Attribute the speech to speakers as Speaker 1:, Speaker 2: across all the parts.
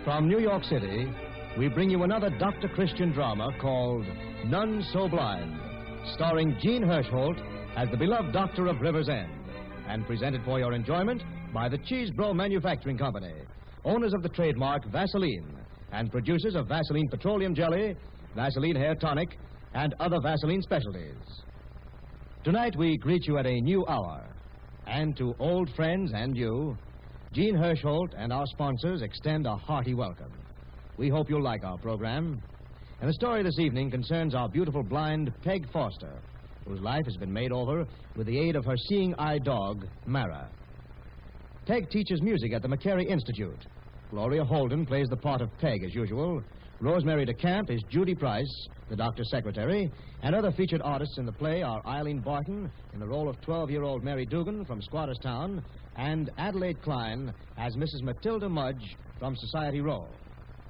Speaker 1: From New York City, we bring you another Dr. Christian drama called None So Blind, starring Jean Hersholt as the beloved doctor of River's End, and presented for your enjoyment by the Cheesebro Manufacturing Company, owners of the trademark Vaseline, and producers of Vaseline Petroleum Jelly, Vaseline Hair Tonic, and other Vaseline specialties. Tonight we greet you at a new hour, and to old friends and you, Jean Hersholt and our sponsors extend a hearty welcome. We hope you'll like our program. And the story this evening concerns our beautiful blind Peg Foster, whose life has been made over with the aid of her seeing-eye dog, Mara. Peg teaches music at the McCary Institute. Gloria Holden plays the part of Peg as usual. Rosemary DeCamp is Judy Price, the doctor's secretary, and other featured artists in the play are Eileen Barton in the role of 12-year-old Mary Dugan from Squatterstown, and Adelaide Klein as Mrs. Matilda Mudge from Society Row.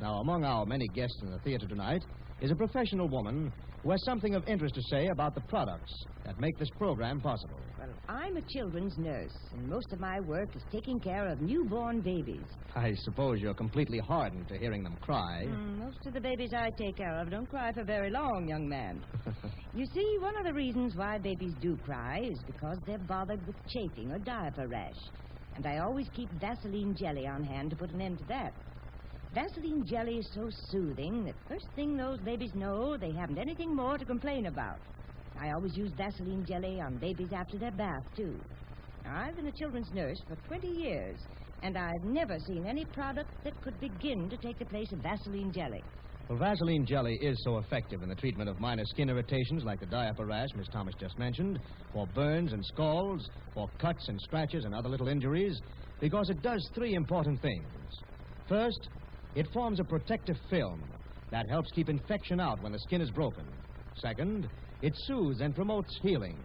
Speaker 1: Now, among our many guests in the theater tonight is a professional woman who has something of interest to say about the products that make this program possible.
Speaker 2: Well, I'm a children's nurse, and most of my work is taking care of newborn babies.
Speaker 1: I suppose you're completely hardened to hearing them cry.
Speaker 2: Most of the babies I take care of don't cry for very long, young man. You see, one of the reasons why babies do cry is because they're bothered with chafing or diaper rash. And I always keep Vaseline jelly on hand to put an end to that. Vaseline jelly is so soothing that first thing those babies know, they haven't anything more to complain about. I always use Vaseline jelly on babies after their bath, too. Now, I've been a children's nurse for 20 years, and I've never seen any product that could begin to take the place of Vaseline jelly.
Speaker 1: Well, Vaseline jelly is so effective in the treatment of minor skin irritations like the diaper rash Miss Thomas just mentioned, for burns and scalds, for cuts and scratches and other little injuries, because it does three important things. First, it forms a protective film that helps keep infection out when the skin is broken. Second, it soothes and promotes healing.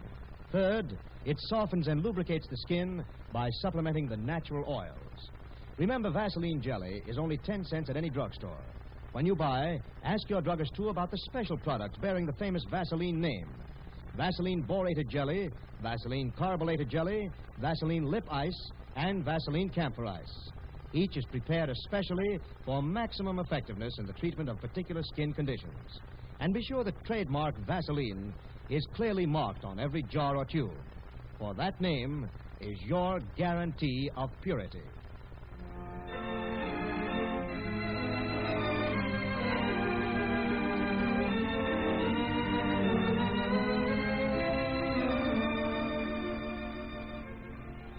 Speaker 1: Third, it softens and lubricates the skin by supplementing the natural oils. Remember, Vaseline jelly is only 10 cents at any drugstore. When you buy, ask your druggist, too, about the special products bearing the famous Vaseline name. Vaseline borated jelly, Vaseline carbolated jelly, Vaseline lip ice, and Vaseline camphor ice. Each is prepared especially for maximum effectiveness in the treatment of particular skin conditions. And be sure that trademark Vaseline is clearly marked on every jar or tube, for that name is your guarantee of purity.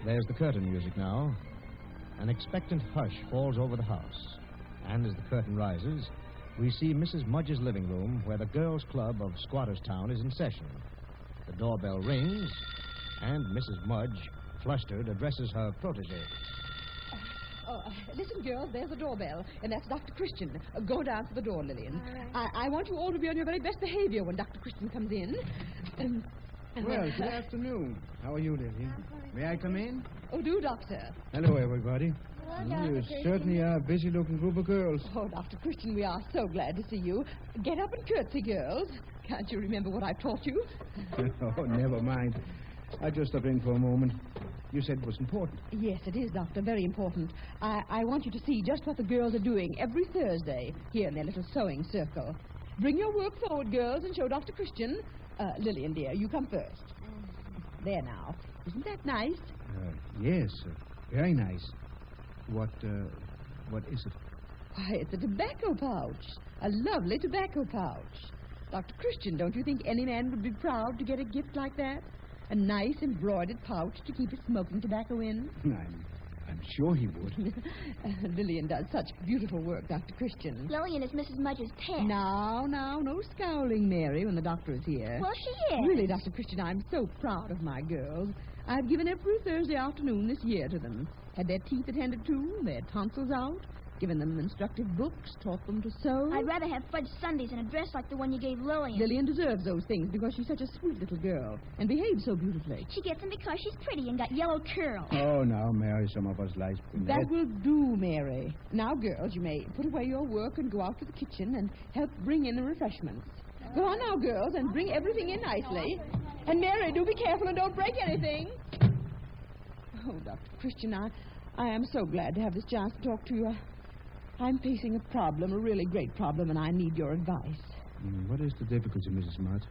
Speaker 1: There's the curtain music now. An expectant hush falls over the house, and as the curtain rises, we see Mrs. Mudge's living room where the Girls' Club of Squatterstown is in session. The doorbell rings, and Mrs. Mudge, flustered, addresses her protege.
Speaker 3: Listen, girls, there's the doorbell, and that's Dr. Christian. Go down to the door, Lillian. I want you all to be on your very best behavior when Dr. Christian comes in.
Speaker 4: Well, good afternoon. How are you, Lillian? May I come in?
Speaker 3: Oh, do, Doctor.
Speaker 4: Hello, everybody. You certainly are a busy-looking group of girls.
Speaker 3: Oh, Dr. Christian, we are so glad to see you. Get up and curtsy, girls. Can't you remember what I've taught you?
Speaker 4: Oh, never mind. I just stopped in for a moment. You said it was important.
Speaker 3: Yes, it is, Doctor, very important. I want you to see just what the girls are doing every Thursday here in their little sewing circle. Bring your work forward, girls, and show Dr. Christian. Lillian, dear, you come first. There now. Isn't that nice?
Speaker 4: Yes, very nice. What is it?
Speaker 3: Why, it's a tobacco pouch. A lovely tobacco pouch. Dr. Christian, don't you think any man would be proud to get a gift like that? A nice embroidered pouch to keep his smoking tobacco in?
Speaker 4: I'm sure he would.
Speaker 3: Lillian does such beautiful work, Dr. Christian.
Speaker 5: Lillian is Mrs. Mudge's pet.
Speaker 3: Now, no scowling, Mary, when the doctor is here.
Speaker 5: Well, she is.
Speaker 3: Really, Dr. Christian, I'm so proud of my girls. I've given every Thursday afternoon this year to them. Had their teeth attended to, their tonsils out, given them instructive books, taught them to sew.
Speaker 5: I'd rather have fudge sundaes and a dress like the one you gave Lillian.
Speaker 3: Lillian deserves those things because she's such a sweet little girl and behaves so beautifully.
Speaker 5: She gets them because she's pretty and got yellow curls.
Speaker 4: Oh, now, Mary, some of us like
Speaker 3: that will do, Mary. Now, girls, you may put away your work and go out to the kitchen and help bring in the refreshments. Go on now, girls, and bring everything in nicely. And, Mary, do be careful and don't break anything. Oh, Dr. Christian, I am so glad to have this chance to talk to you. I'm facing a problem, a really great problem, and I need your advice.
Speaker 4: What is the difficulty, Mrs. Mott?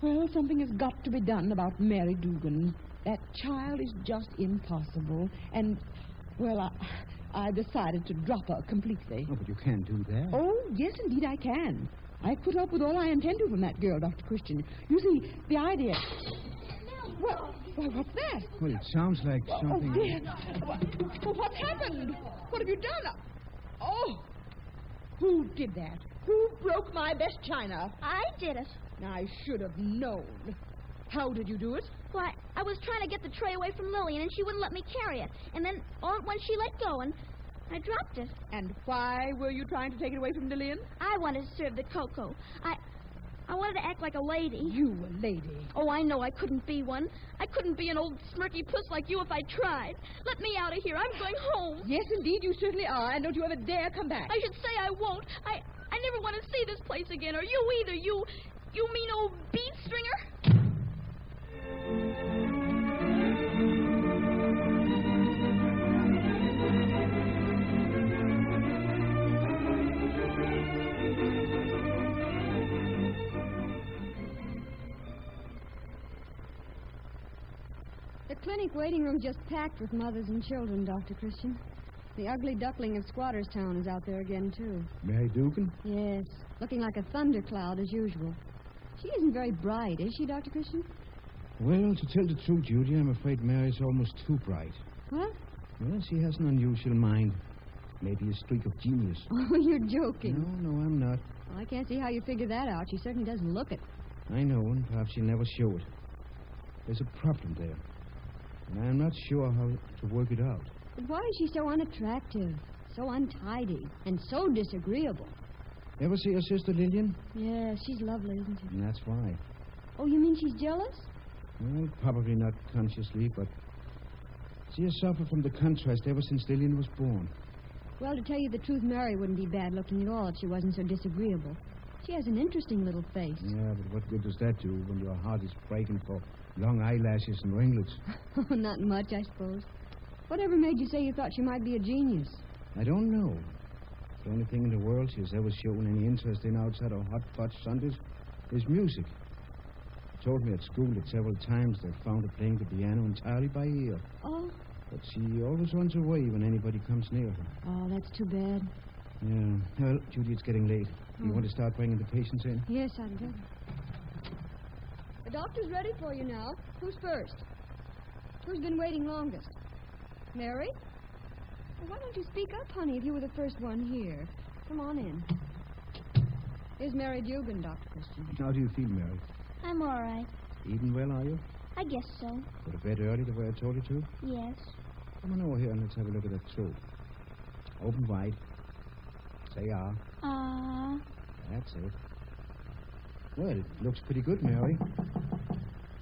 Speaker 3: Well, something has got to be done about Mary Dugan. That child is just impossible. And, well, I decided to drop her completely.
Speaker 4: Oh, but you can't do that.
Speaker 3: Oh, yes, indeed I can. I've put up with all I intend to from that girl, Dr. Christian. You see, the idea... Well, what's that?
Speaker 4: Well, it sounds like something...
Speaker 3: Oh, dear. Well, what's happened? What have you done? Oh, who did that? Who broke my best china?
Speaker 5: I did it.
Speaker 3: I should have known. How did you do it?
Speaker 5: Why, I was trying to get the tray away from Lillian, and she wouldn't let me carry it. And then, all at once, she let go, and I dropped it.
Speaker 3: And why were you trying to take it away from Lillian?
Speaker 5: I wanted to serve the cocoa. I wanted to act like a lady.
Speaker 3: You a lady?
Speaker 5: Oh, I know I couldn't be one. I couldn't be an old smirky puss like you if I tried. Let me out of here. I'm going home.
Speaker 3: Yes, indeed, you certainly are. And don't you ever dare come back.
Speaker 5: I should say I won't. I never want to see this place again, or you either. You mean old bead stringer?
Speaker 6: The clinic waiting room's just packed with mothers and children, Dr. Christian. The ugly duckling of Squatter's Town is out there again, too.
Speaker 4: Mary Dugan?
Speaker 6: Yes, looking like a thundercloud as usual. She isn't very bright, is she, Dr. Christian?
Speaker 4: Well, to tell the truth, Judy, I'm afraid Mary's almost too bright.
Speaker 6: What?
Speaker 4: Well, she has an unusual mind. Maybe a streak of genius.
Speaker 6: Oh, you're joking.
Speaker 4: No, I'm not.
Speaker 6: Well, I can't see how you figure that out. She certainly doesn't look it.
Speaker 4: I know, and perhaps she'll never show it. There's a problem there, and I'm not sure how to work it out.
Speaker 6: But why is she so unattractive, so untidy, and so disagreeable?
Speaker 4: Ever see her sister, Lillian?
Speaker 6: Yeah, she's lovely, isn't she?
Speaker 4: And that's why.
Speaker 6: Oh, you mean she's jealous?
Speaker 4: Well, probably not consciously, but she has suffered from the contrast ever since Lillian was born.
Speaker 6: Well, to tell you the truth, Mary wouldn't be bad looking at all if she wasn't so disagreeable. She has an interesting little face.
Speaker 4: Yeah, but what good does that do when your heart is breaking for long eyelashes and ringlets?
Speaker 6: Oh, not much, I suppose. Whatever made you say you thought she might be a genius?
Speaker 4: I don't know. The only thing in the world she has ever shown any interest in outside of hot fudge sundaes is music. She told me at school that several times they found her playing the piano entirely by ear.
Speaker 6: Oh.
Speaker 4: But she always runs away when anybody comes near her.
Speaker 6: Oh, that's too bad.
Speaker 4: Yeah. Well, Judy, it's getting late. You want to start bringing the patients in?
Speaker 6: Yes, I'd better. The doctor's ready for you now. Who's first? Who's been waiting longest? Mary? Well, why don't you speak up, honey, if you were the first one here? Come on in. Here's Mary Dugan, Dr. Christian.
Speaker 4: How do you feel, Mary?
Speaker 5: I'm all right.
Speaker 4: Eating well, are you?
Speaker 5: I guess so.
Speaker 4: Go to bed early the way I told you to?
Speaker 5: Yes.
Speaker 4: Come on over here and let's have a look at that throat. Open wide. Say ah. That's it. Well, it looks pretty good, Mary.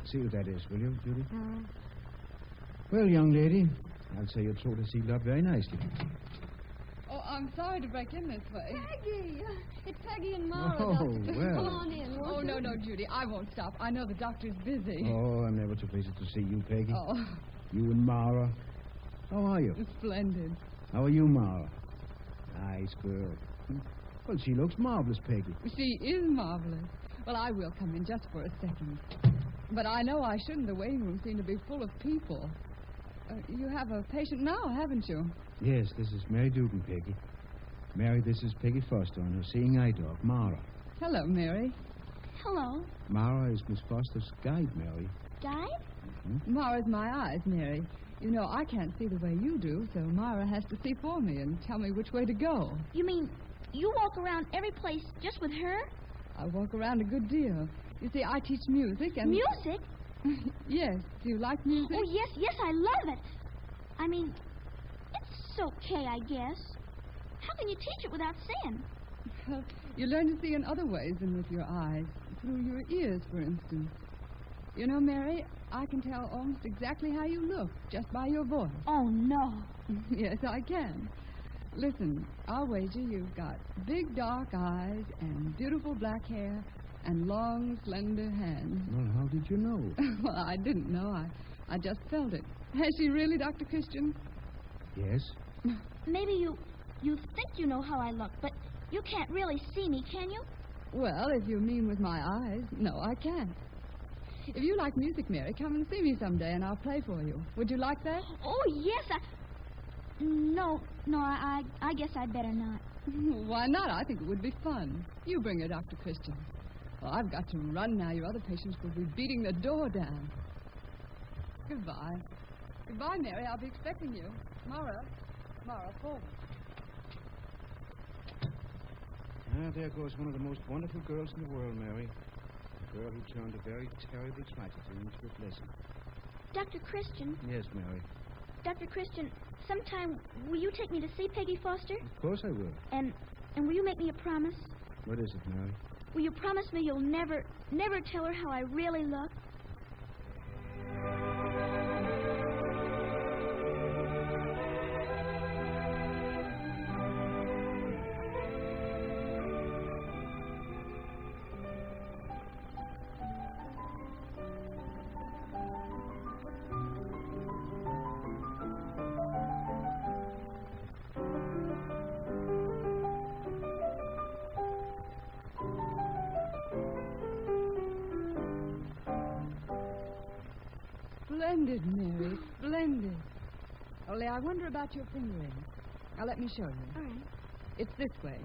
Speaker 4: See what that is, will you, Judy? Well, young lady, I'll say your throat has healed up very nicely.
Speaker 3: Oh, I'm sorry to break in this way.
Speaker 6: Peggy! It's Peggy and Mara,
Speaker 4: Oh,
Speaker 6: Doctor.
Speaker 4: well.
Speaker 6: Come on in, won't
Speaker 3: Oh,
Speaker 6: you?
Speaker 3: no, Judy. I won't stop. I know the doctor's busy.
Speaker 4: Oh, I'm never too busy to see you, Peggy.
Speaker 3: Oh,
Speaker 4: You and Mara. How are you?
Speaker 3: splendid.
Speaker 4: How are you, Mara? Nice girl. Well, she looks marvelous, Peggy.
Speaker 3: She is marvelous. Well, I will come in just for a second. But I know I shouldn't. The waiting room seemed to be full of people. You have a patient now, haven't you?
Speaker 4: Yes, this is Mary Dugan, Peggy. Mary, this is Peggy Foster and her seeing eye dog, Mara.
Speaker 3: Hello, Mary.
Speaker 5: Hello.
Speaker 4: Mara is Miss Foster's guide, Mary.
Speaker 5: Guide?
Speaker 3: Mara's my eyes, Mary. You know, I can't see the way you do, so Mara has to see for me and tell me which way to go.
Speaker 5: You mean you walk around every place just with her?
Speaker 3: I walk around a good deal. You see, I teach music and...
Speaker 5: Music?
Speaker 3: Yes. Do you like music?
Speaker 5: Oh, yes, I love it. I mean, it's okay, I guess. How can you teach it without seeing?
Speaker 3: Well, you learn to see in other ways than with your eyes. Through your ears, for instance. You know, Mary, I can tell almost exactly how you look just by your voice.
Speaker 5: Oh, no.
Speaker 3: Yes, I can. Listen, I'll wager you've got big dark eyes and beautiful black hair and long, slender hands.
Speaker 4: Well, how did you know?
Speaker 3: Well, I didn't know. I just felt it. Has she really, Dr. Christian?
Speaker 4: Yes.
Speaker 5: Maybe you You think you know how I look, but you can't really see me, can you?
Speaker 3: Well, if you mean with my eyes, no, I can't. If you like music, Mary, come and see me someday, and I'll play for you. Would you like that?
Speaker 5: Oh, yes, No, I guess I'd better not.
Speaker 3: Why not? I think it would be fun. You bring her, Dr. Christian. Oh, I've got to run now. Your other patients will be beating the door down. Goodbye. Goodbye, Mary. I'll be expecting you. Tomorrow, 4.
Speaker 4: Ah, there goes one of the most wonderful girls in the world, Mary. A girl who turned a very terrible tragedy into a blessing.
Speaker 5: Dr. Christian.
Speaker 4: Yes, Mary.
Speaker 5: Dr. Christian, sometime will you take me to see Peggy Foster?
Speaker 4: Of course I will.
Speaker 5: And will you make me a promise?
Speaker 4: What is it, Mary?
Speaker 5: Will you promise me you'll never tell her how I really look?
Speaker 3: Splendid, Mary, splendid. Only I wonder about your finger ring. Now, let me show you.
Speaker 5: All right.
Speaker 3: It's this way.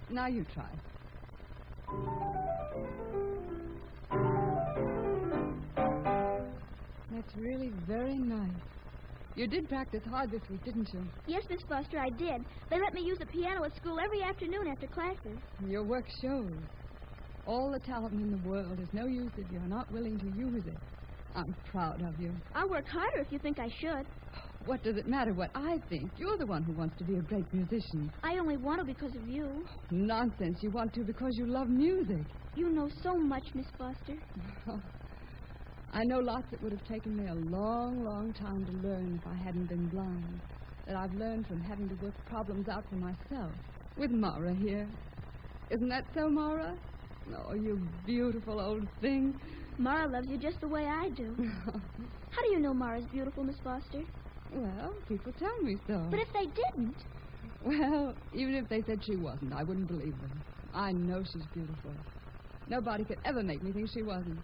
Speaker 3: Now you try. That's really very nice. You did practice hard this week, didn't you?
Speaker 5: Yes, Miss Foster, I did. They let me use the piano at school every afternoon after classes.
Speaker 3: Your work shows. All the talent in the world is no use if you're not willing to use it. I'm proud of you.
Speaker 5: I'll work harder if you think I should.
Speaker 3: What does it matter what I think? You're the one who wants to be a great musician.
Speaker 5: I only want to because of you.
Speaker 3: Nonsense. You want to because you love music.
Speaker 5: You know so much, Miss Foster.
Speaker 3: I know lots that would have taken me a long, long time to learn if I hadn't been blind. That I've learned from having to work problems out for myself. With Mara here. Isn't that so, Mara? Oh, you beautiful old thing.
Speaker 5: Mara loves you just the way I do. How do you know Mara's beautiful, Miss Foster?
Speaker 3: Well, people tell me so.
Speaker 5: But if they didn't?
Speaker 3: Well, even if they said she wasn't, I wouldn't believe them. I know she's beautiful. Nobody could ever make me think she wasn't.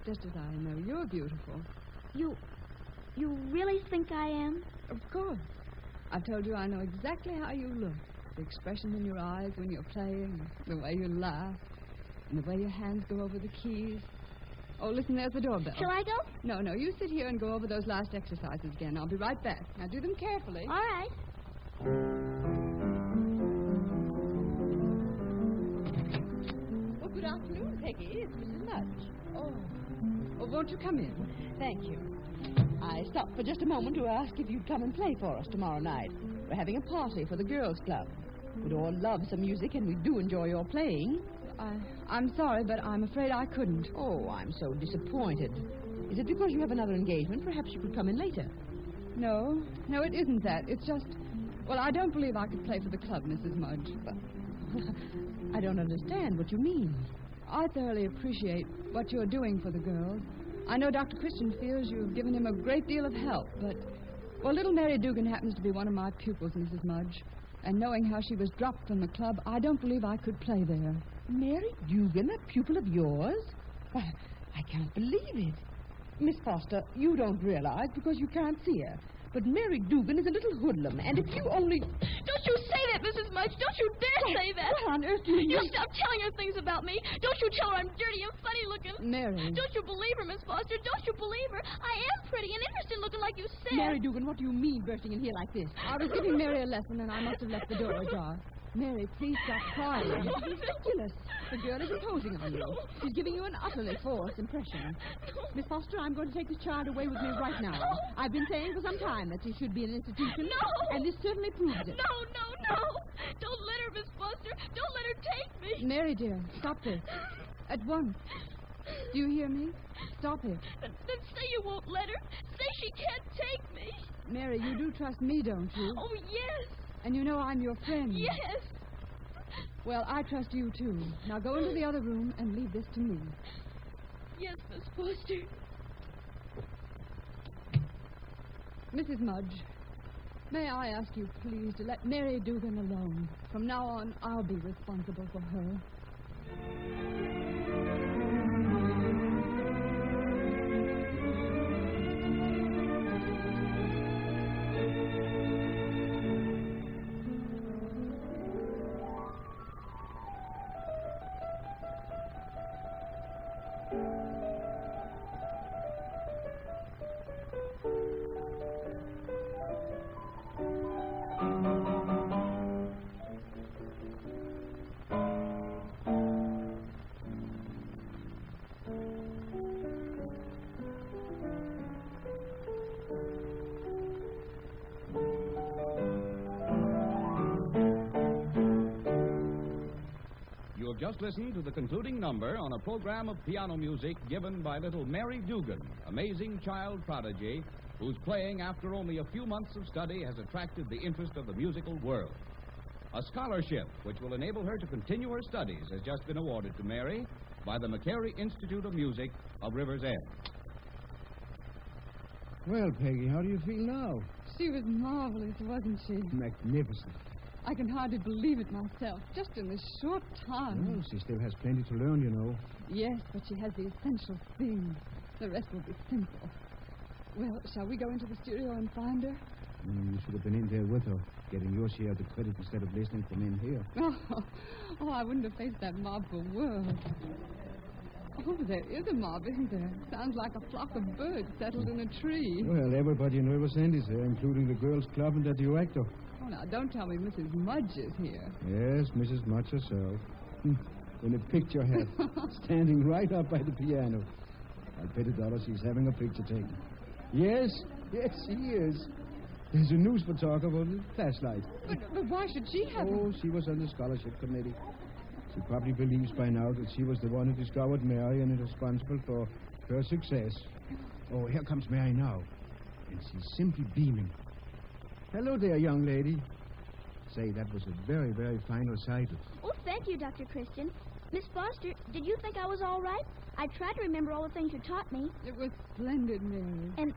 Speaker 3: Just as I know you're beautiful.
Speaker 5: You really think I am?
Speaker 3: Of course. I've told you I know exactly how you look. The expression in your eyes when you're playing, the way you laugh, and the way your hands go over the keys. Oh, listen, there's the doorbell.
Speaker 5: Shall I go?
Speaker 3: No, you sit here and go over those last exercises again. I'll be right back. Now, do them carefully.
Speaker 5: All right.
Speaker 3: Well, good afternoon, Peggy. It's Mrs. Mudge. Oh, won't you come in? Thank you. I stopped for just a moment to ask if you'd come and play for us tomorrow night. We're having a party for the girls' club. We'd all love some music, and we do enjoy your playing. I'm sorry, but I'm afraid I couldn't. Oh, I'm so disappointed. Is it because you have another engagement? Perhaps you could come in later. No, it isn't that. It's just... Well, I don't believe I could play for the club, Mrs. Mudge. But I don't understand what you mean. I thoroughly appreciate what you're doing for the girls. I know Dr. Christian feels you've given him a great deal of help, but... Well, little Mary Dugan happens to be one of my pupils, Mrs. Mudge. And knowing how she was dropped from the club, I don't believe I could play there. Mary Dugan, a pupil of yours? Why, I can't believe it. Miss Foster, you don't realize because you can't see her. But Mary Dugan is a little hoodlum, and if you only...
Speaker 5: Don't you say that, Mrs. Mudge. Don't you dare say that.
Speaker 3: What on earth do you...
Speaker 5: You stop telling her things about me. Don't you tell her I'm dirty and funny looking.
Speaker 3: Mary.
Speaker 5: Don't you believe her, Miss Foster. Don't you believe her. I am pretty and interesting looking like you said.
Speaker 3: Mary Dugan, what do you mean bursting in here like this? I was giving Mary a lesson, and I must have left the door ajar. Mary, please stop crying. It's ridiculous. The girl is imposing on you. She's giving you an utterly false impression. Miss Foster, I'm going to take this child away with me right now. I've been saying for some time that she should be in an institution.
Speaker 5: No!
Speaker 3: And this certainly proves it.
Speaker 5: No. Don't let her, Miss Foster. Don't let her take me.
Speaker 3: Mary, dear, stop this. At once. Do you hear me? Stop it.
Speaker 5: Then say you won't let her. Say she can't take me.
Speaker 3: Mary, you do trust me, don't you?
Speaker 5: Oh, yes.
Speaker 3: And you know I'm your friend.
Speaker 5: Yes.
Speaker 3: Well, I trust you, too. Now go into the other room and leave this to me.
Speaker 5: Yes, Miss Foster.
Speaker 3: Mrs. Mudge, May I ask you, please, to let Mary Dugan alone? From now on, I'll be responsible for her.
Speaker 7: Just listen to the concluding number on a program of piano music given by little Mary Dugan, amazing child prodigy, whose playing after only a few months of study has attracted the interest of the musical world. A scholarship which will enable her to continue her studies has just been awarded to Mary by the McCary Institute of Music of River's End.
Speaker 4: Well, Peggy, how do you feel now?
Speaker 3: She was marvelous, wasn't she?
Speaker 4: Magnificent.
Speaker 3: I can hardly believe it myself, just in this short time.
Speaker 4: Well, she still has plenty to learn, you know.
Speaker 3: Yes, but she has the essential things. The rest will be simple. Well, shall we go into the studio and find her?
Speaker 4: You should have been in there with her, getting your share of the credit instead of listening from in here.
Speaker 3: Oh, I wouldn't have faced that mob for worlds. Oh, there is a mob, isn't there? Sounds like a flock of birds settled in a tree.
Speaker 4: Well, everybody in River's End is there, including the girls' club and the director.
Speaker 3: Oh, now, don't tell me Mrs. Mudge is here.
Speaker 4: Yes, Mrs. Mudge herself. In a picture hat, standing right up by the piano. I'll bet $1 she's having a picture taken. Yes, she is. There's a news photographer with a flashlight.
Speaker 3: But why should she have...
Speaker 4: Oh, she was on the scholarship committee. She probably believes by now that she was the one who discovered Mary and is responsible for her success. Oh, here comes Mary now. And she's simply beaming. Hello there, young lady. Say, that was a very, very fine recital.
Speaker 5: Oh, thank you, Dr. Christian. Miss Foster, did you think I was all right? I tried to remember all the things you taught me.
Speaker 3: It was splendid, Mary.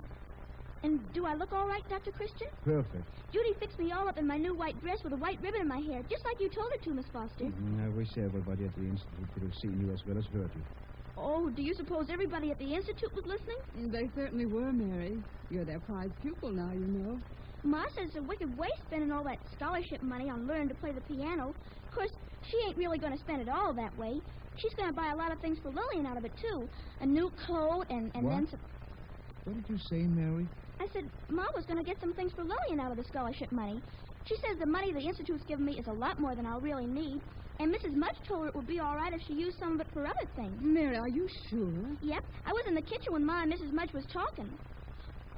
Speaker 5: And do I look all right, Dr. Christian?
Speaker 4: Perfect.
Speaker 5: Judy fixed me all up in my new white dress with a white ribbon in my hair, just like you told her to, Miss Foster.
Speaker 4: I wish everybody at the Institute could have seen you as well as heard you.
Speaker 5: Oh, do you suppose everybody at the Institute was listening?
Speaker 3: They certainly were, Mary. You're their prize pupil now, you know.
Speaker 5: Ma says it's a wicked waste spending all that scholarship money on learning to play the piano. Of course, she ain't really going to spend it all that way. She's going to buy a lot of things for Lillian out of it, too. A new coat and then some...
Speaker 4: What did you say, Mary?
Speaker 5: I said Ma was going to get some things for Lillian out of the scholarship money. She says the money the Institute's given me is a lot more than I'll really need. And Mrs. Mudge told her it would be all right if she used some of it for other things.
Speaker 3: Mary, are you sure?
Speaker 5: Yep. I was in the kitchen when Ma and Mrs. Mudge was talking.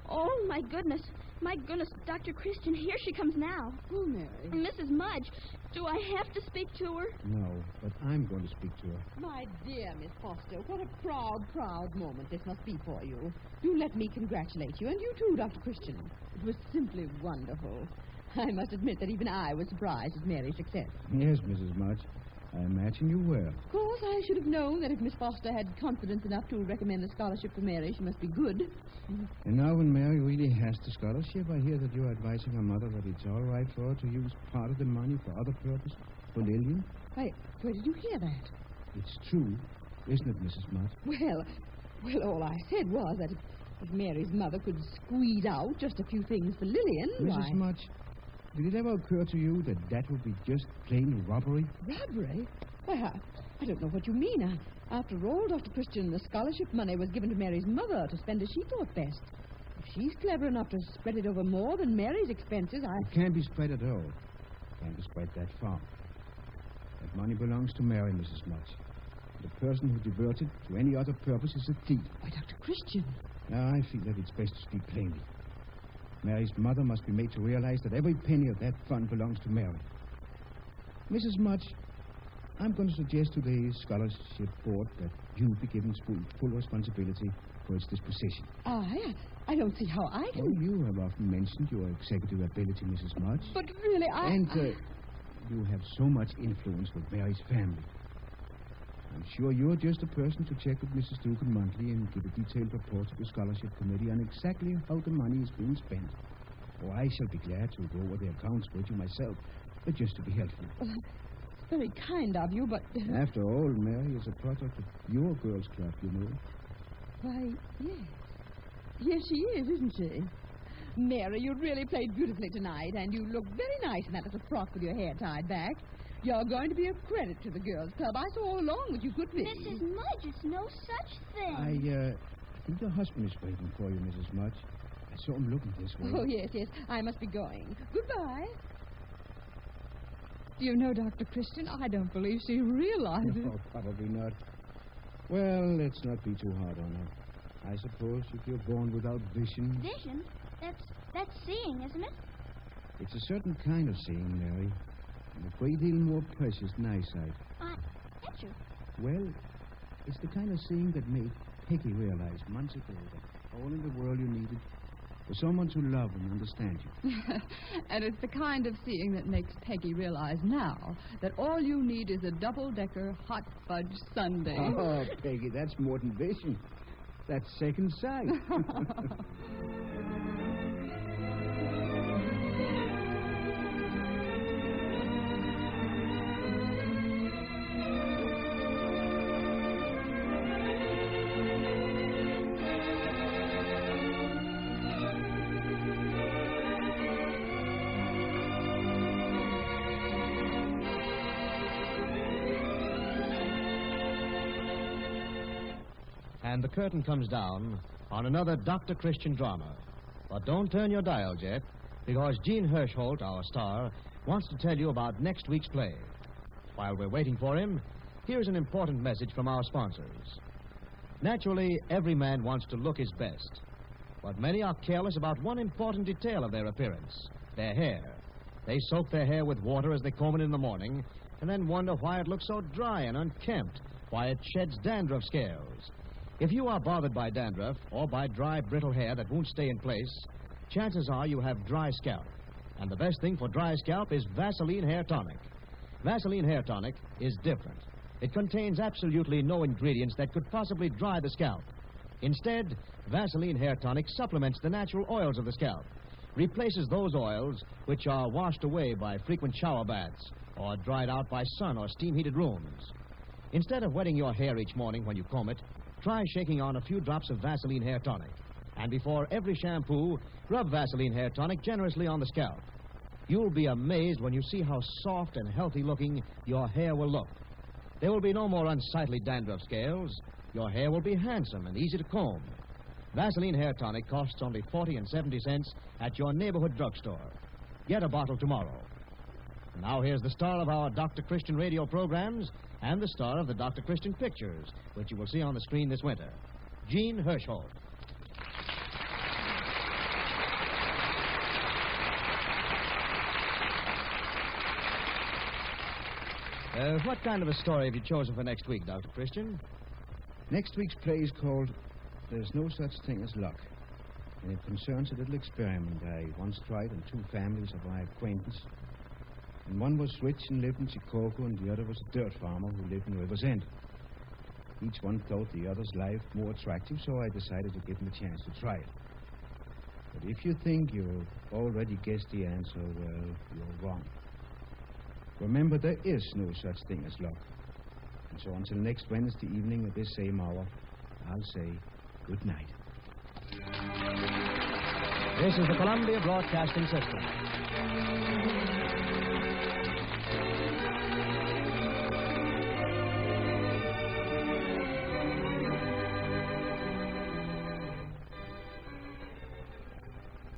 Speaker 5: Oh, my goodness. My goodness, Dr. Christian, here she comes now.
Speaker 3: Oh, Mary.
Speaker 5: Mrs. Mudge, do I have to speak to her?
Speaker 4: No, but I'm going to speak to her.
Speaker 3: My dear Miss Foster, what a proud, proud moment this must be for you. Do let me congratulate you, and you too, Dr. Christian. It was simply wonderful. I must admit that even I was surprised at Mary's success.
Speaker 4: Yes, Mrs. Mudge. I imagine you were.
Speaker 3: Of course, I should have known that if Miss Foster had confidence enough to recommend the scholarship for Mary, she must be good.
Speaker 4: And now when Mary really has the scholarship, I hear that you're advising her mother that it's all right for her to use part of the money for other purpose, for Lillian.
Speaker 3: Why, where did you hear that?
Speaker 4: It's true, isn't it, Mrs. Mudge?
Speaker 3: Well, all I said was that if Mary's mother could squeeze out just a few things for Lillian,
Speaker 4: Mrs. Mudge, did it ever occur to you that that would be just plain robbery?
Speaker 3: Robbery? Why, I don't know what you mean. After all, Dr. Christian, the scholarship money was given to Mary's mother to spend as she thought best. If she's clever enough to spread it over more than Mary's expenses,
Speaker 4: It can't be spread at all. It can't be spread that far. That money belongs to Mary, Mrs. Mudge. The person who diverts it to any other purpose is a thief.
Speaker 3: Why, Dr. Christian.
Speaker 4: Now, I feel that it's best to speak plainly. Mary's mother must be made to realize that every penny of that fund belongs to Mary. Mrs. Mudge, I'm going to suggest to the scholarship board that you be given full responsibility for its disposition.
Speaker 3: I don't see how I can...
Speaker 4: Oh, you have often mentioned your executive ability, Mrs. Mudge.
Speaker 3: But really,
Speaker 4: you have so much influence with Mary's family. I'm sure you're just a person to check with Mrs. Dugan monthly and give a detailed report to the scholarship committee on exactly how the money is being spent. Oh, I shall be glad to go over the accounts with you myself, but just to be helpful.
Speaker 3: It's very kind of you, but...
Speaker 4: After all, Mary is a product of your girls' club, you know.
Speaker 3: Why, yes. Yes, she is, isn't she? Mary, you really played beautifully tonight, and you look very nice in that little frock with your hair tied back. You're going to be a credit to the girls' club. I saw all along that you could be.
Speaker 5: Mrs. Mudge, it's no such thing.
Speaker 4: I think your husband is waiting for you, Mrs. Mudge. I saw him looking this way.
Speaker 3: Oh, yes, yes. I must be going. Goodbye. Do you know, Dr. Christian, I don't believe she realizes.
Speaker 4: Oh, probably not. Well, let's not be too hard on her. I suppose if you're born without vision...
Speaker 5: Vision? That's seeing, isn't it?
Speaker 4: It's a certain kind of seeing, Mary. And a great deal more precious than eyesight.
Speaker 5: That's true.
Speaker 4: Well, it's the kind of seeing that made Peggy realize months ago that all in the world you needed was someone to love and understand you.
Speaker 3: And it's the kind of seeing that makes Peggy realize now that all you need is a double-decker hot fudge sundae.
Speaker 4: Oh, Peggy, that's more than vision. That's second sight.
Speaker 1: And the curtain comes down on another Dr. Christian drama. But don't turn your dial yet, because Jean Hersholt, our star, wants to tell you about next week's play. While we're waiting for him, here's an important message from our sponsors. Naturally, every man wants to look his best. But many are careless about one important detail of their appearance, their hair. They soak their hair with water as they comb it in the morning, and then wonder why it looks so dry and unkempt, why it sheds dandruff scales. If you are bothered by dandruff or by dry, brittle hair that won't stay in place, chances are you have dry scalp. And the best thing for dry scalp is Vaseline Hair Tonic. Vaseline Hair Tonic is different. It contains absolutely no ingredients that could possibly dry the scalp. Instead, Vaseline Hair Tonic supplements the natural oils of the scalp, replaces those oils which are washed away by frequent shower baths or dried out by sun or steam-heated rooms. Instead of wetting your hair each morning when you comb it, try shaking on a few drops of Vaseline Hair Tonic. And before every shampoo, rub Vaseline Hair Tonic generously on the scalp. You'll be amazed when you see how soft and healthy-looking your hair will look. There will be no more unsightly dandruff scales. Your hair will be handsome and easy to comb. Vaseline Hair Tonic costs only 40 and 70 cents at your neighborhood drugstore. Get a bottle tomorrow. Now here's the star of our Dr. Christian radio programs and the star of the Dr. Christian pictures, which you will see on the screen this winter, Jean Hersholt. What kind of a story have you chosen for next week, Dr. Christian?
Speaker 4: Next week's play is called There's No Such Thing as Luck, and it concerns a little experiment I once tried on two families of my acquaintance. And one was rich and lived in Chicago, and the other was a dirt farmer who lived in River's End. Each one thought the other's life more attractive, so I decided to give him a chance to try it. But if you think you've already guessed the answer, well, you're wrong. Remember, there is no such thing as luck. And so until next Wednesday evening at this same hour, I'll say good night.
Speaker 1: This is the Columbia Broadcasting System.